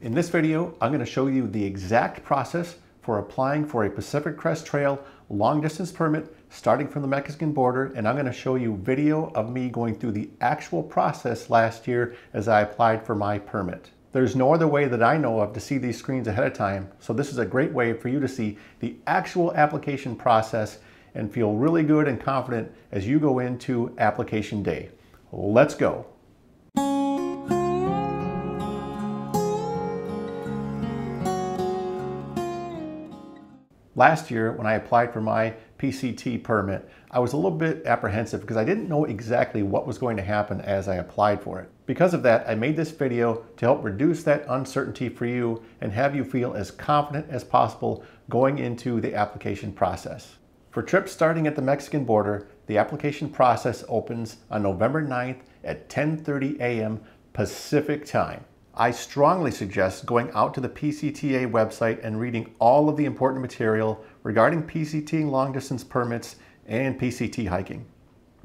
In this video, I'm going to show you the exact process for applying for a Pacific Crest Trail long distance permit starting from the Mexican border, and I'm going to show you video of me going through the actual process last year as I applied for my permit. There's no other way that I know of to see these screens ahead of time, so this is a great way for you to see the actual application process and feel really good and confident as you go into application day. Let's go. Last year, when I applied for my PCT permit, I was a little bit apprehensive because I didn't know exactly what was going to happen as I applied for it. Because of that, I made this video to help reduce that uncertainty for you and have you feel as confident as possible going into the application process. For trips starting at the Mexican border, the application process opens on November 9th at 10:30 a.m. Pacific time. I strongly suggest going out to the PCTA website and reading all of the important material regarding PCT long distance permits and PCT hiking.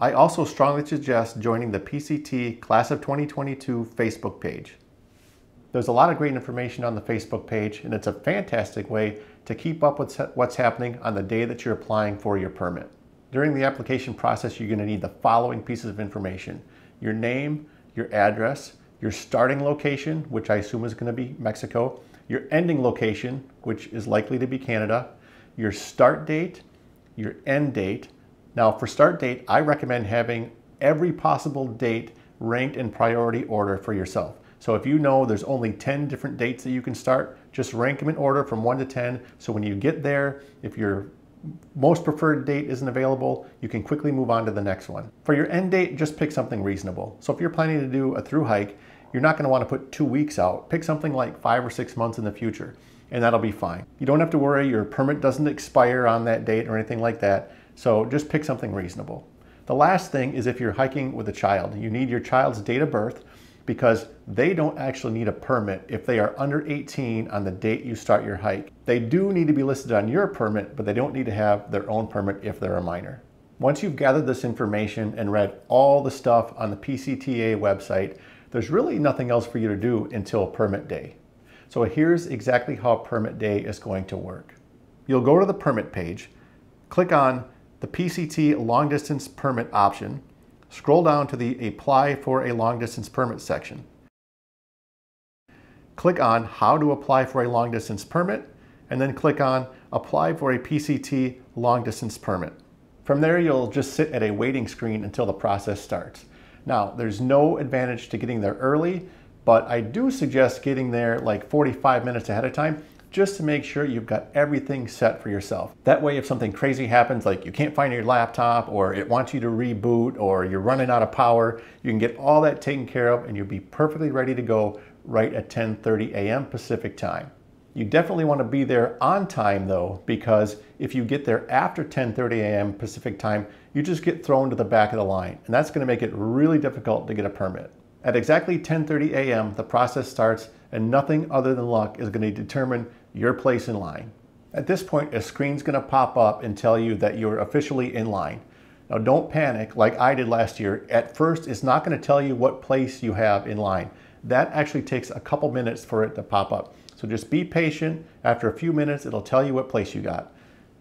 I also strongly suggest joining the PCT Class of 2022 Facebook page. There's a lot of great information on the Facebook page, and it's a fantastic way to keep up with what's happening on the day that you're applying for your permit. During the application process, you're going to need the following pieces of information: your name, your address, your starting location, which I assume is going to be Mexico, your ending location, which is likely to be Canada, your start date, your end date. Now for start date, I recommend having every possible date ranked in priority order for yourself. So if you know there's only 10 different dates that you can start, just rank them in order from 1 to 10. So when you get there, if your most preferred date isn't available, you can quickly move on to the next one. For your end date, just pick something reasonable. So if you're planning to do a through hike, you're not going to want to put 2 weeks out. Pick something like 5 or 6 months in the future, and that'll be fine. You don't have to worry your permit doesn't expire on that date or anything like that. So just pick something reasonable. The last thing is if you're hiking with a child, you need your child's date of birth, because they don't actually need a permit if they are under 18 on the date you start your hike. They do need to be listed on your permit, but they don't need to have their own permit if they're a minor. Once you've gathered this information and read all the stuff on the PCTA website, there's really nothing else for you to do until permit day. So here's exactly how permit day is going to work. You'll go to the permit page, click on the PCT long distance permit option, scroll down to the Apply for a Long Distance Permit section. Click on How to Apply for a Long Distance Permit, and then click on Apply for a PCT Long Distance Permit. From there, you'll just sit at a waiting screen until the process starts. Now, there's no advantage to getting there early, but I do suggest getting there like 45 minutes ahead of time, just to make sure you've got everything set for yourself. That way, if something crazy happens, like you can't find your laptop, or it wants you to reboot, or you're running out of power, you can get all that taken care of and you'll be perfectly ready to go right at 10:30 a.m. Pacific time. You definitely want to be there on time though, because if you get there after 10:30 a.m. Pacific time, you just get thrown to the back of the line, and that's going to make it really difficult to get a permit. At exactly 10:30 a.m., the process starts, and nothing other than luck is going to determine your place in line. At this point, a screen's going to pop up and tell you that you're officially in line. Now don't panic like I did last year. At first, it's not going to tell you what place you have in line. That actually takes a couple minutes for it to pop up. So just be patient. After a few minutes, it'll tell you what place you got.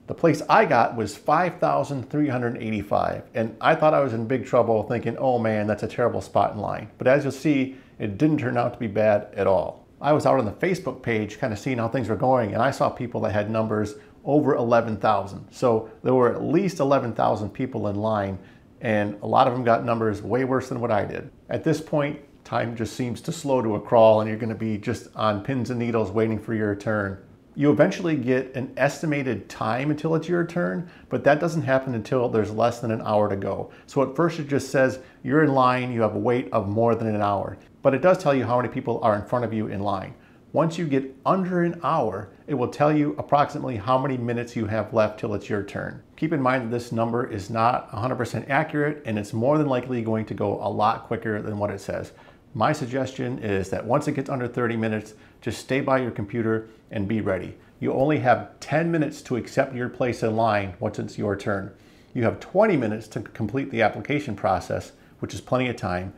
The place I got was 5,385, and I thought I was in big trouble, thinking, oh man, that's a terrible spot in line. But as you'll see, it didn't turn out to be bad at all. I was out on the Facebook page kind of seeing how things were going, and I saw people that had numbers over 11,000. So there were at least 11,000 people in line, and a lot of them got numbers way worse than what I did. At this point, time just seems to slow to a crawl, and you're going to be just on pins and needles waiting for your turn. You eventually get an estimated time until it's your turn, but that doesn't happen until there's less than an hour to go. So at first it just says you're in line, you have a wait of more than an hour, but it does tell you how many people are in front of you in line. Once you get under an hour, it will tell you approximately how many minutes you have left till it's your turn. Keep in mind that this number is not 100% accurate, and it's more than likely going to go a lot quicker than what it says. My suggestion is that once it gets under 30 minutes, just stay by your computer and be ready. You only have 10 minutes to accept your place in line once it's your turn. You have 20 minutes to complete the application process, which is plenty of time.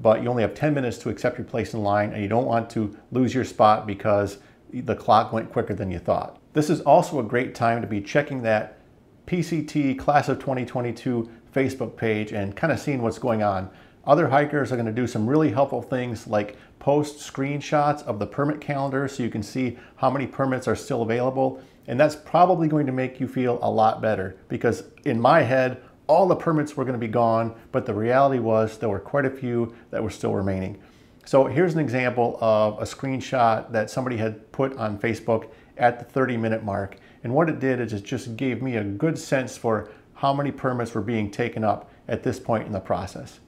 but you only have 10 minutes to accept your place in line, and you don't want to lose your spot because the clock went quicker than you thought. This is also a great time to be checking that PCT Class of 2022 Facebook page and kind of seeing what's going on. Other hikers are going to do some really helpful things like post screenshots of the permit calendar so you can see how many permits are still available. And that's probably going to make you feel a lot better, because in my head, all the permits were going to be gone, but the reality was there were quite a few that were still remaining. So here's an example of a screenshot that somebody had put on Facebook at the 30-minute mark. And what it did is it just gave me a good sense for how many permits were being taken up at this point in the process.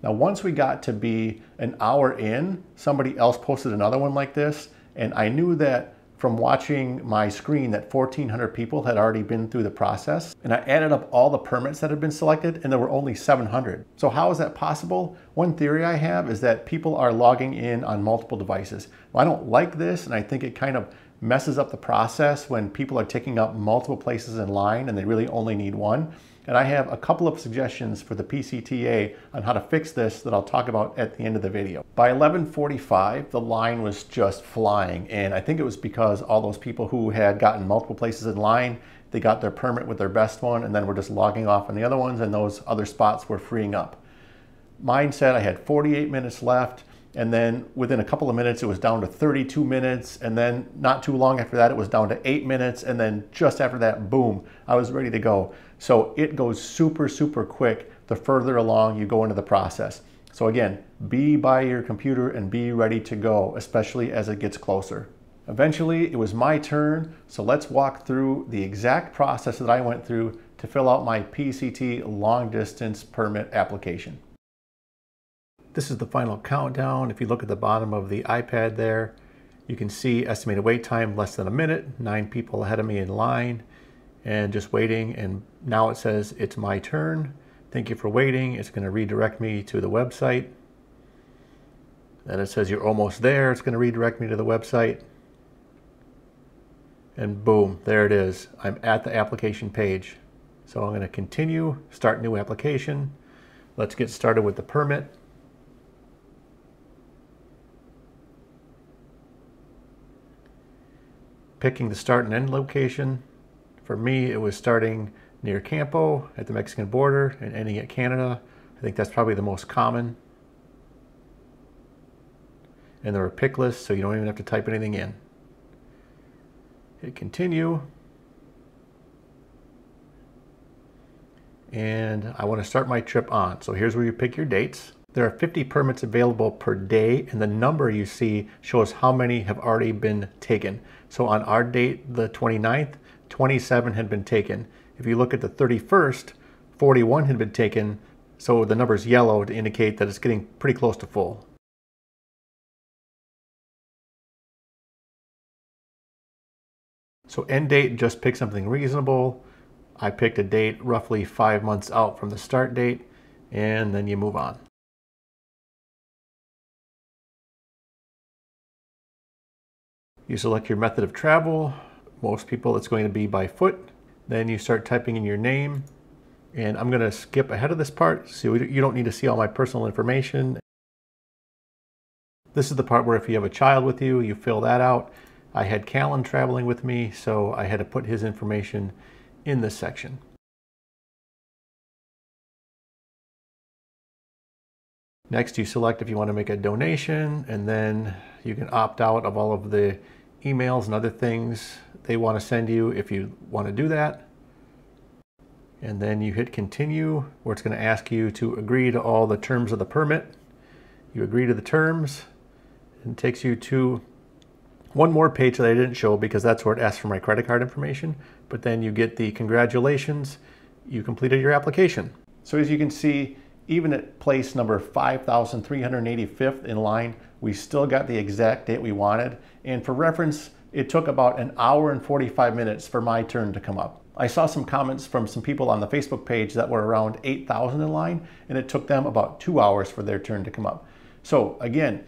Now, once we got to be an hour in, somebody else posted another one like this, and I knew that from watching my screen that 1,400 people had already been through the process. And I added up all the permits that had been selected, and there were only 700. So how is that possible? One theory I have is that people are logging in on multiple devices. Well, I don't like this, and I think it kind of messes up the process when people are taking up multiple places in line and they really only need one. And I have a couple of suggestions for the PCTA on how to fix this that I'll talk about at the end of the video. By 11:45, the line was just flying, and I think it was because all those people who had gotten multiple places in line, they got their permit with their best one and then were just logging off on the other ones, and those other spots were freeing up. Mine said I had 48 minutes left, and then within a couple of minutes it was down to 32 minutes, and then not too long after that it was down to 8 minutes, and then just after that, boom, I was ready to go. So it goes super, super quick the further along you go into the process. So again, be by your computer and be ready to go, especially as it gets closer. Eventually, it was my turn, so let's walk through the exact process that I went through to fill out my PCT long distance permit application. This is the final countdown. If you look at the bottom of the iPad there, you can see estimated wait time less than a minute, 9 people ahead of me in line, and just waiting. And now it says it's my turn. Thank you for waiting. It's going to redirect me to the website. Then it says you're almost there. It's going to redirect me to the website. And boom, there it is. I'm at the application page. So I'm going to continue, start new application. Let's get started with the permit. Picking the start and end location. For me, it was starting near Campo at the Mexican border and ending at Canada. I think that's probably the most common. And there are pick lists, so you don't even have to type anything in. Hit continue. And I want to start my trip on. So here's where you pick your dates. There are 50 permits available per day, and the number you see shows how many have already been taken. So on our date, the 29th, 27 had been taken. If you look at the 31st, 41 had been taken, so the number's yellow to indicate that it's getting pretty close to full. So end date, just pick something reasonable. I picked a date roughly 5 months out from the start date, and then you move on. You select your method of travel. Most people it's going to be by foot. Then you start typing in your name. And I'm going to skip ahead of this part so you don't need to see all my personal information. This is the part where if you have a child with you, you fill that out. I had Callan traveling with me, so I had to put his information in this section. Next, you select if you want to make a donation, and then you can opt out of all of the emails and other things they want to send you if you want to do that. And then you hit continue, where it's going to ask you to agree to all the terms of the permit. You agree to the terms, and it takes you to one more page that I didn't show because that's where it asks for my credit card information. But then you get the congratulations, you completed your application. So as you can see, even at place number 5,385th in line, we still got the exact date we wanted. And for reference, it took about an hour and 45 minutes for my turn to come up. I saw some comments from some people on the Facebook page that were around 8,000 in line, and it took them about 2 hours for their turn to come up. So again,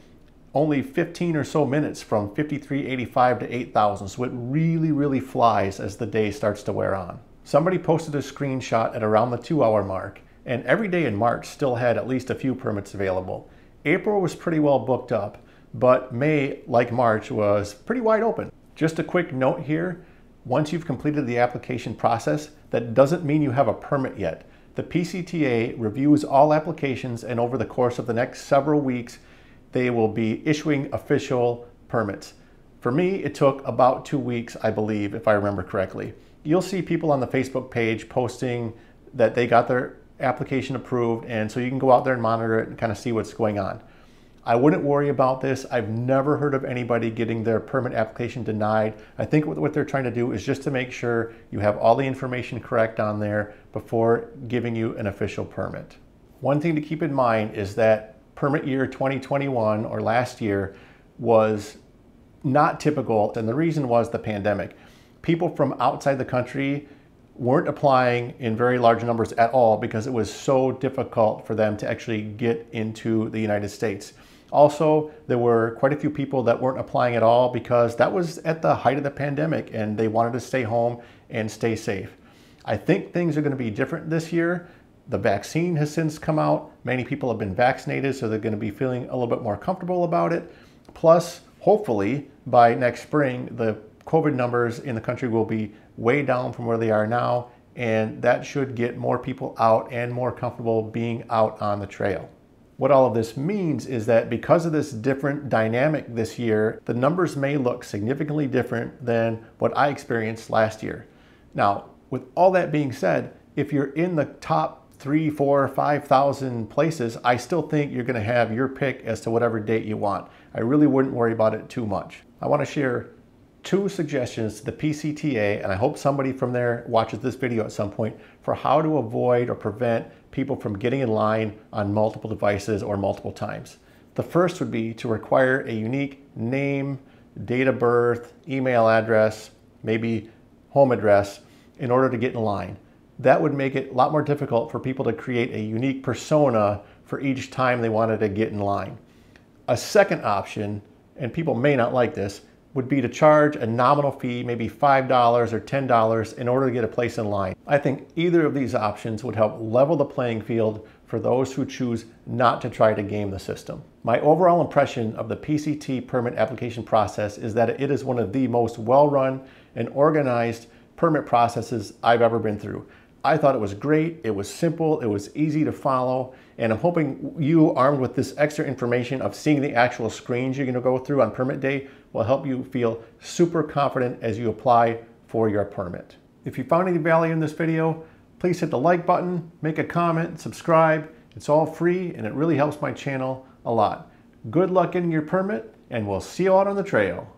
only 15 or so minutes from 5,385 to 8,000. So it really, really flies as the day starts to wear on. Somebody posted a screenshot at around the 2 hour mark, and every day in March still had at least a few permits available. April was pretty well booked up, but May, like March, was pretty wide open. Just a quick note here, once you've completed the application process, that doesn't mean you have a permit yet. The PCTA reviews all applications, and over the course of the next several weeks, they will be issuing official permits. For me, it took about 2 weeks, I believe, if I remember correctly. You'll see people on the Facebook page posting that they got their application approved, and so you can go out there and monitor it and kind of see what's going on. I wouldn't worry about this. I've never heard of anybody getting their permit application denied. I think what they're trying to do is just to make sure you have all the information correct on there before giving you an official permit. One thing to keep in mind is that permit year 2021, or last year, was not typical, and the reason was the pandemic. People from outside the country weren't applying in very large numbers at all because it was so difficult for them to actually get into the United States. Also, there were quite a few people that weren't applying at all because that was at the height of the pandemic and they wanted to stay home and stay safe. I think things are going to be different this year. The vaccine has since come out. Many people have been vaccinated, so they're going to be feeling a little bit more comfortable about it. Plus, hopefully, by next spring, the COVID numbers in the country will be way down from where they are now, and that should get more people out and more comfortable being out on the trail. What all of this means is that because of this different dynamic this year, the numbers may look significantly different than what I experienced last year. Now, with all that being said, if you're in the top 3, 4, 5,000 places, I still think you're going to have your pick as to whatever date you want. I really wouldn't worry about it too much. I want to share 2 suggestions to the PCTA, and I hope somebody from there watches this video at some point, for how to avoid or prevent people from getting in line on multiple devices or multiple times. The first would be to require a unique name, date of birth, email address, maybe home address in order to get in line. That would make it a lot more difficult for people to create a unique persona for each time they wanted to get in line. A second option, and people may not like this, would be to charge a nominal fee, maybe $5 or $10 in order to get a place in line. I think either of these options would help level the playing field for those who choose not to try to game the system. My overall impression of the PCT permit application process is that it is one of the most well-run and organized permit processes I've ever been through. I thought it was great, it was simple, it was easy to follow, and I'm hoping you, armed with this extra information of seeing the actual screens you're going to go through on permit day, will help you feel super confident as you apply for your permit. If you found any value in this video, please hit the like button, make a comment, subscribe. It's all free and it really helps my channel a lot. Good luck getting your permit, and we'll see you out on the trail.